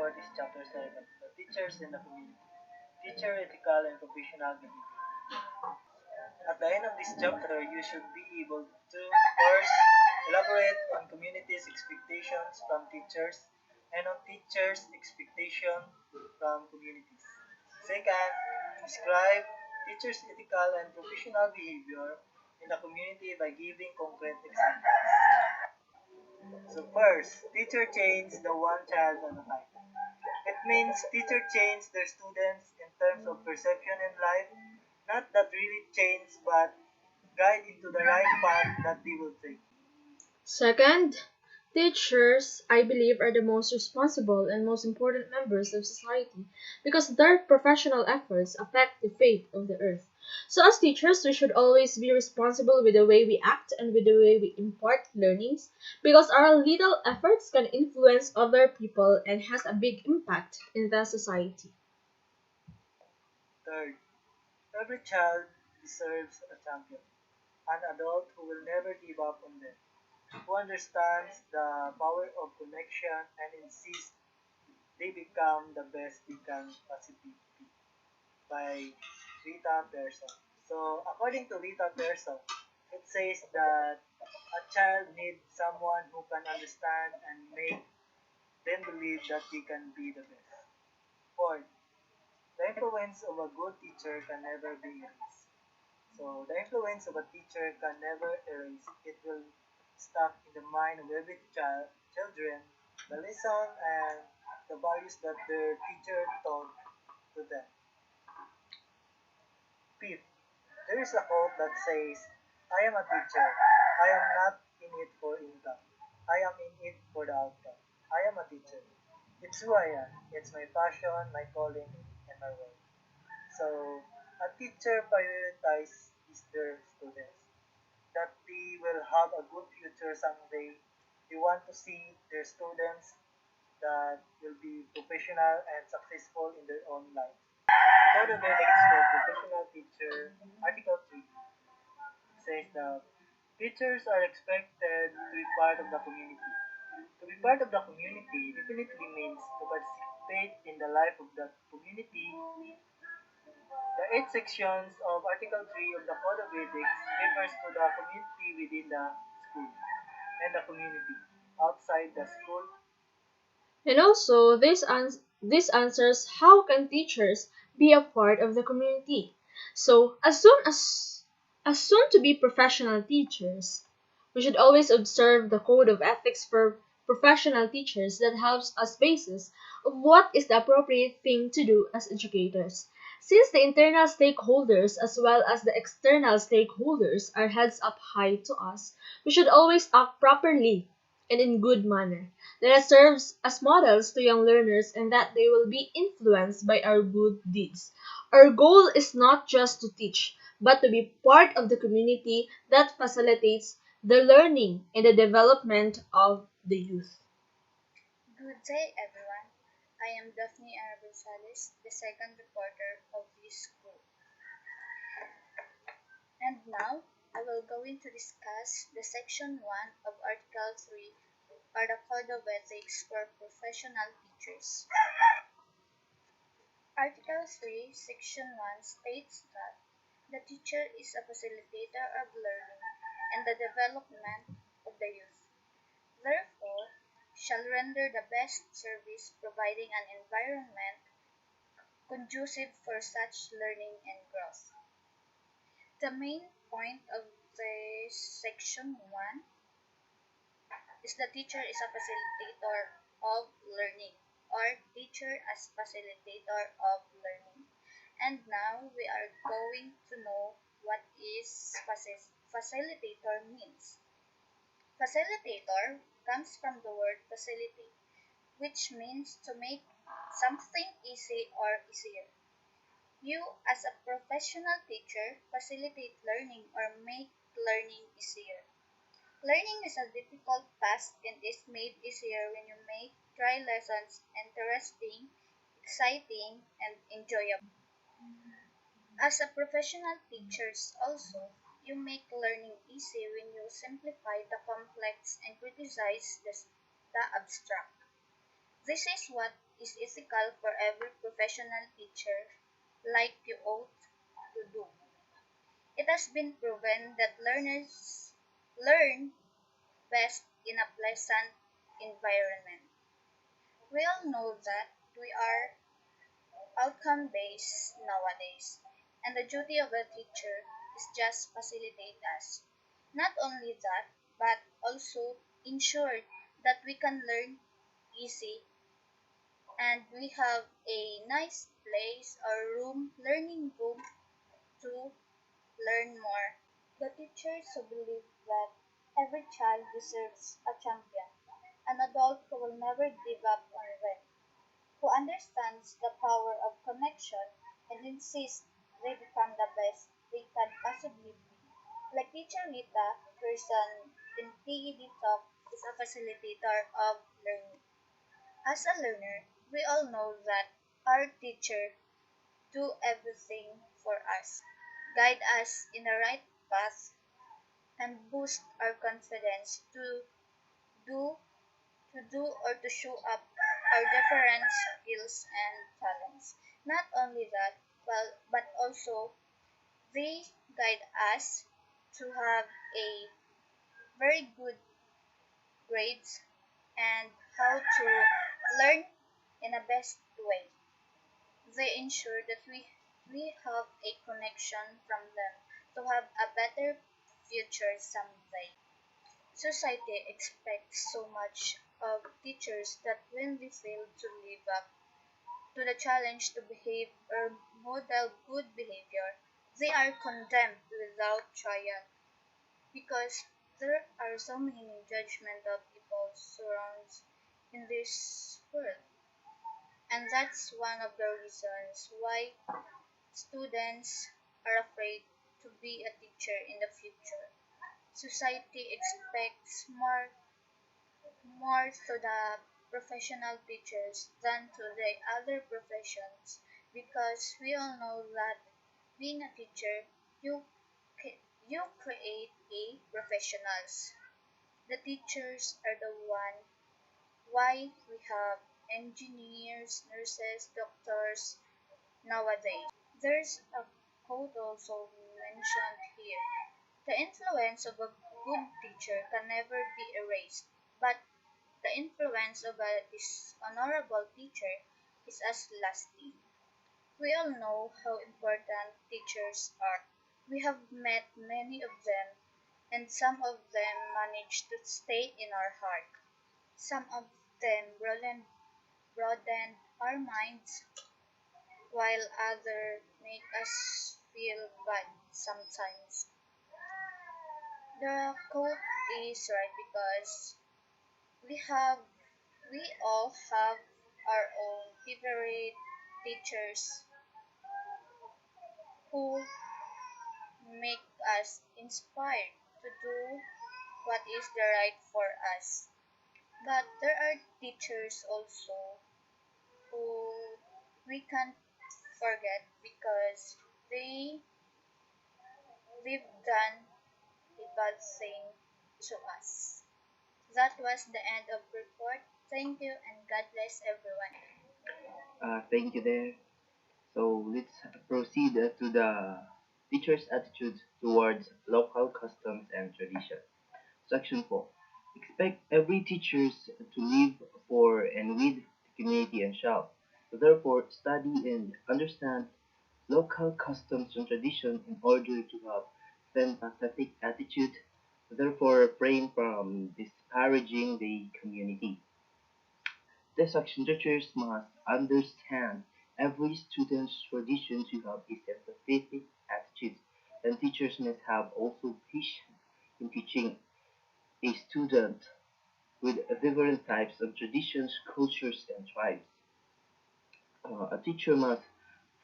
report is Chapter 7, The Teachers in the Community. Teacher Ethical and Professional Behavior. At the end of this chapter, you should be able to first elaborate on community's expectations from teachers and on teachers' expectation from communities. Second, describe teachers' ethical and professional behavior in the community by giving concrete examples. So first, teacher change the one child at a time. It means teacher change their students in terms of perception in life, not that really change, but guide into the right path that they will take. Second, teachers, I believe, are the most responsible and most important members of society because their professional efforts affect the fate of the earth. So, as teachers, we should always be responsible with the way we act and with the way we impart learnings because our little efforts can influence other people and has a big impact in the society. Third, every child deserves a champion, an adult who will never give up on them, who understands the power of connection and insists they become the best they can possibly be. By Rita Person. So, according to Rita Person, it says that a child needs someone who can understand and make them believe that they can be the best. Fourth, the influence of a good teacher can never be erased. So, the influence of a teacher can never erase. It will stuck in the mind of every children, the lesson and the values that their teacher taught to them. Fifth, there is a quote that says, I am a teacher. I am not in it for income. I am in it for the outcome. I am a teacher. It's who I am. It's my passion, my calling, and my work. So, a teacher prioritizes their students, that they will have a good future someday. They want to see their students that will be professional and successful in their own life. Code of Ethics for Professional Teacher, Article 3, says that teachers are expected to be part of the community. To be part of the community definitely means to participate in the life of the community. The eight sections of Article 3 of the Code of Ethics refers to the community within the school and the community outside the school. And also, this answers how can teachers be a part of the community. So, as soon to be professional teachers, we should always observe the code of ethics for professional teachers that helps us basis of what is the appropriate thing to do as educators. Since the internal stakeholders as well as the external stakeholders are heads up high to us, we should always act properly and in good manner that serves as models to young learners and that they will be influenced by our good deeds. Our goal is not just to teach, but to be part of the community that facilitates the learning and the development of the youth. Good day, everyone. I am Daphne Barsales, the second reporter of this school. And now, I will going to discuss the Section 1 of Article 3 or the Code of Ethics for Professional Teachers. Article 3, Section 1 states that the teacher is a facilitator of learning and the development of the youth. Therefore, shall render the best service providing an environment conducive for such learning and growth. The main point of the Section 1 is the teacher is a facilitator of learning or teacher as facilitator of learning. And now we are going to know what is facilitator means. Facilitator comes from the word facilitate, which means to make something easy or easier. You, as a professional teacher, facilitate learning or make learning easier. Learning is a difficult task and is made easier when you make dry lessons interesting, exciting, and enjoyable. As a professional teachers also, you make learning easy when you simplify the complex and criticize the abstract. This is what is ethical for every professional teacher, like you ought to do. It has been proven that learners learn best in a pleasant environment. We all know that we are outcome based nowadays, and the duty of a teacher is just facilitate us. Not only that, but also ensure that we can learn easy and we have a nice place or room, learning room to learn more. The teachers who believe that every child deserves a champion, an adult who will never give up on them, who understands the power of connection and insists they become the best they can possibly be. Like Teacher Rita, person in TED Talk, is a facilitator of learning. As a learner, we all know that our teacher do everything for us, guide us in the right path, and boost our confidence do do or to show up our different skills and talents. Not only that, but also they guide us to have a very good grades and how to learn in a best way. They ensure that we have a connection from them to have a better future someday. Society expects so much of teachers that when they fail to live up to the challenge to behave or model good behavior, they are condemned without trial because there are so many judgmental people surrounds in this world. And that's one of the reasons why students are afraid to be a teacher in the future. Society expects more to the professional teachers than to the other professions because we all know that being a teacher you you create a professionals. The teachers are the one why we have engineers, nurses, doctors nowadays. There's a quote also mentioned here. The influence of a good teacher can never be erased, but the influence of a dishonorable teacher is as lasting. We all know how important teachers are. We have met many of them, and some of them manage to stay in our heart. Some of them broaden our minds, while others make us feel bad sometimes. The quote is right because we have we all have our own favorite teachers who make us inspired to do what is the right for us. But there are teachers also who we can't forget because they they've done a bad thing to us. That was the end of report. Thank you and God bless everyone. Thank you there. So let's proceed to the teacher's attitude towards local customs and tradition. Section 4. Expect every teachers to live for and with the community and shall therefore study and understand local customs and tradition in order to have sympathetic attitude, therefore refrain from disparaging the community. This section teachers must understand every student's tradition to have a sympathetic attitude, and teachers must have also patience in teaching a student with different types of traditions, cultures, and tribes. A teacher must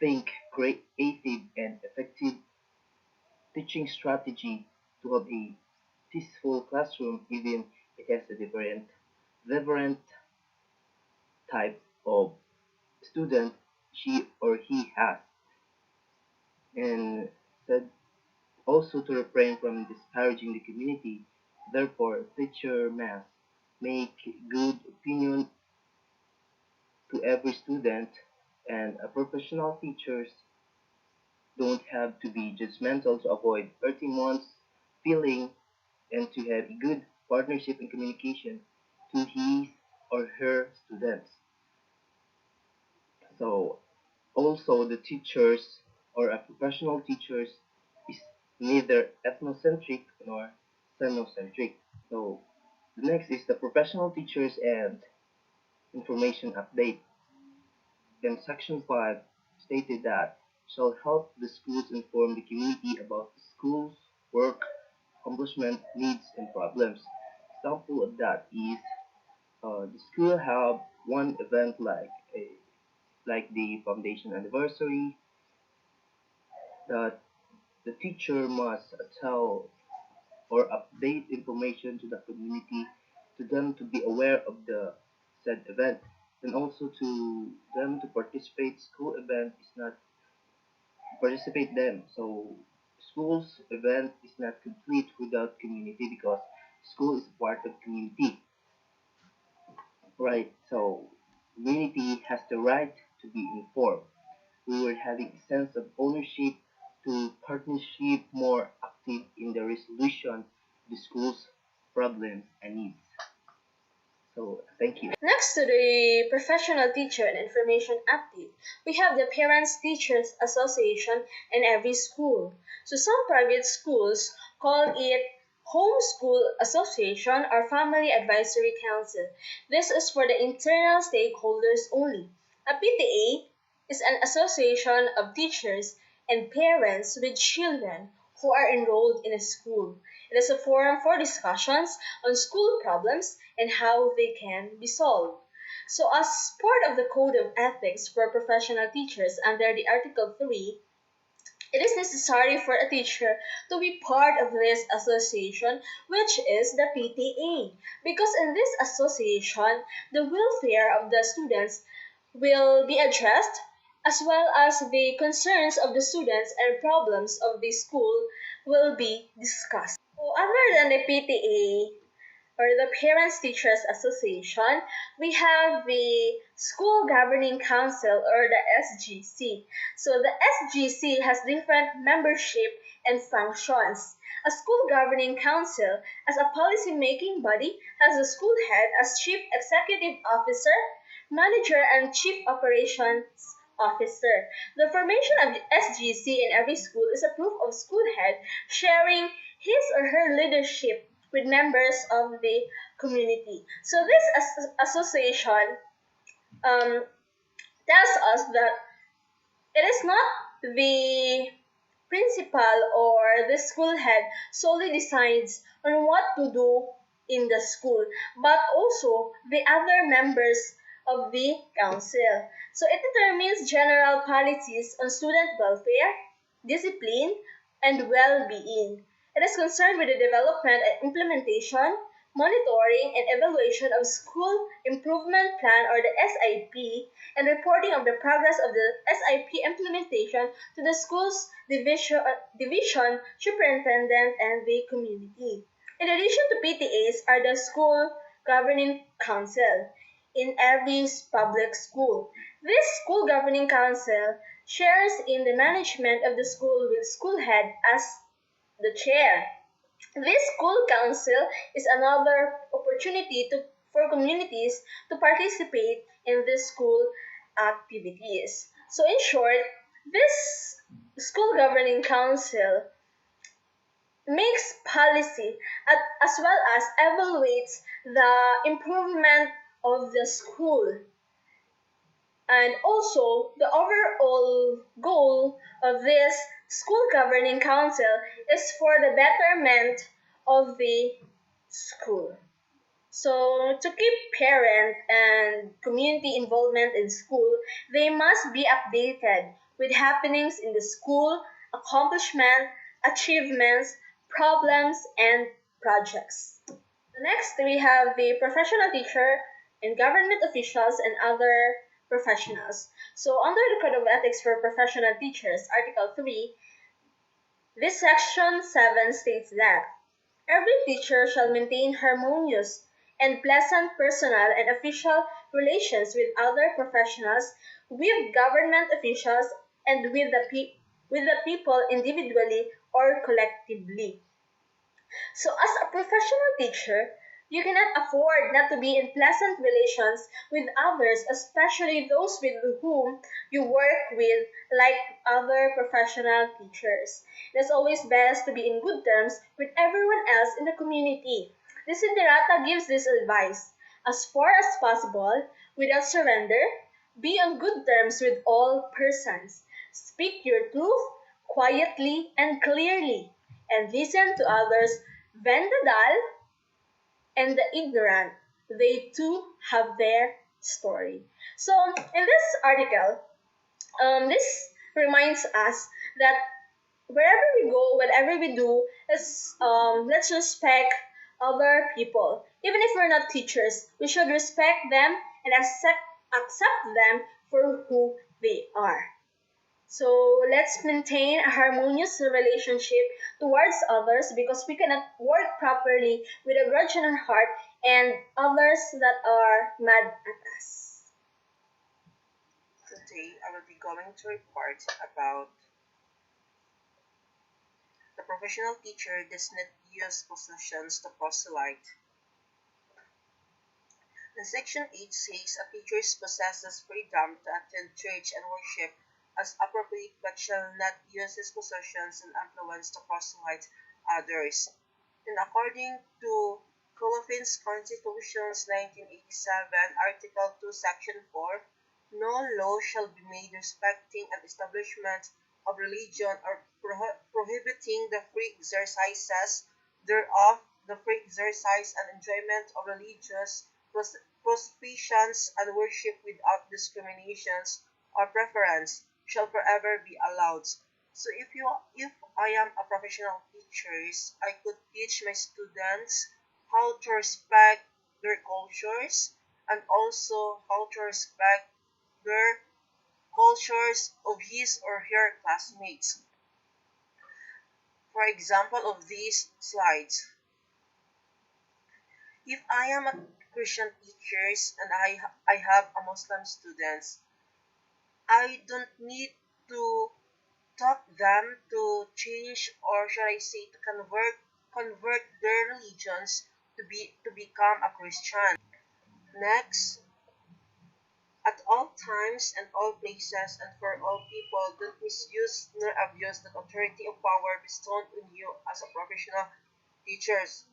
think creative and effective teaching strategy to have a peaceful classroom, even it has a different type of student she or he has, and said also to refrain from disparaging the community. Therefore, teacher must make good opinion to every student, and professional teachers don't have to be judgmental to avoid hurting one's feeling and to have a good partnership and communication to his or her students. So also the teachers or a professional teachers is neither ethnocentric nor xenocentric. So the next is the professional teachers and information update. In section 5 stated that shall help the schools inform the community about the school's work, accomplishment, needs, and problems. Example of that is the school have one event like the foundation anniversary that the teacher must tell or update information to the community to them to be aware of the said event and also to them to participate school event is not participate them so school's event is not complete without community because school is part of community, right? So community has the right to be informed. We were having a sense of ownership to partnership more active in the resolution of the school's problems and needs. So thank you. Next to the professional teacher and information update, we have the Parents Teachers Association in every school. So some private schools call it Homeschool Association or Family Advisory Council. This is for the internal stakeholders only. A PTA is an association of teachers and parents with children who are enrolled in a school. It is a forum for discussions on school problems and how they can be solved. So, as part of the Code of Ethics for Professional Teachers under the Article 3, it is necessary for a teacher to be part of this association, which is the PTA. Because in this association, the welfare of the students will be addressed, as well as the concerns of the students and problems of the school will be discussed. So, other than the PTA, or the Parents Teachers Association, we have the School Governing Council or the SGC. So the SGC has different membership and functions. A school governing council, as a policy-making body, has the school head as chief executive officer, manager, and chief operations officer. The formation of the SGC in every school is a proof of school head sharing his or her leadership with members of the community. So this association um, tells us that it is not the principal or the school head solely decides on what to do in the school, but also the other members of the council. So it determines general policies on student welfare, discipline, and well-being. It is concerned with the development and implementation, monitoring, and evaluation of school improvement plan or the SIP, and reporting of the progress of the SIP implementation to the school's division superintendent and the community. In addition to PTAs are the school governing council in every public school. This school governing council shares in the management of the school with school head as the chair. This school council is another opportunity for communities to participate in the school activities. So in short, this school governing council makes policy as well as evaluates the improvement of the school. And also, the overall goal of this school governing council is for the betterment of the school. So, to keep parent and community involvement in school, they must be updated with happenings in the school, accomplishment, achievements, problems, and projects. Next, we have the professional teacher and government officials and other professionals. So, under the Code of Ethics for Professional Teachers, Article 3, this section 7 states that every teacher shall maintain harmonious and pleasant personal and official relations with other professionals, with government officials, and with the people individually or collectively. So, as a professional teacher, you cannot afford not to be in pleasant relations with others, especially those with whom you work with, like other professional teachers. It is always best to be in good terms with everyone else in the community. The Siddhartha gives this advice. As far as possible, without surrender, be on good terms with all persons. Speak your truth quietly and clearly, and listen to others. When the dull and the ignorant, they too have their story. So, in this article, this reminds us that wherever we go, whatever we do, let's respect other people. Even if we're not teachers, we should respect them and accept them for who they are. So let's maintain a harmonious relationship towards others because we cannot work properly with a grudge in our heart and others that are mad at us. Today, I will be going to report about the professional teacher does not use possessions to proselyte. In Section 8 says a teacher possesses freedom to attend church and worship as appropriate but shall not use his possessions and influence to proselyte others. And according to Philippines Constitution's 1987, Article 2, Section 4, no law shall be made respecting an establishment of religion or prohibiting the free exercises thereof, the free exercise and enjoyment of religious prospicions and worship without discriminations or preference shall forever be allowed. So if I am a professional teacher, I could teach my students how to respect their cultures and also how to respect their cultures of his or her classmates. For example of these slides, if I am a Christian teacher and I have a Muslim students, I don't need to taught them to change or shall I say to convert their religions to become a Christian. Next, at all times and all places and for all people, don't misuse nor abuse the authority of power bestowed on you as a professional teachers.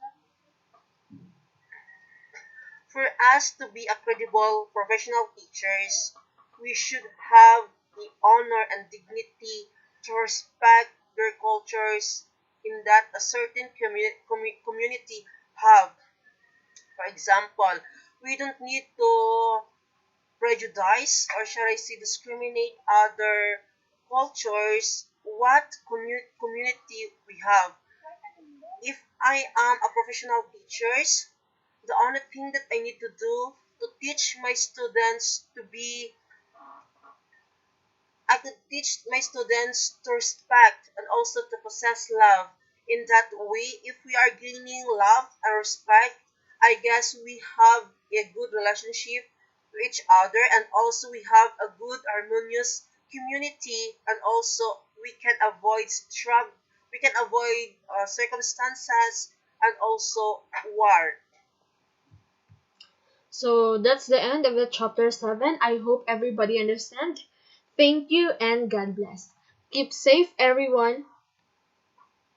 For us to be a credible professional teachers, we should have the honor and dignity to respect their cultures in that a certain community have. For example, we don't need to prejudice or shall I say discriminate other cultures what community we have. If I am a professional teacher, the only thing that I need to do to teach my students to be I could teach my students to respect and also to possess love. In that way, if we are gaining love and respect, I guess we have a good relationship to each other and also we have a good harmonious community and also we can avoid struggle, we can avoid circumstances and also war. So that's the end of the chapter 7. I hope everybody understand. Thank you and God bless. Keep safe everyone.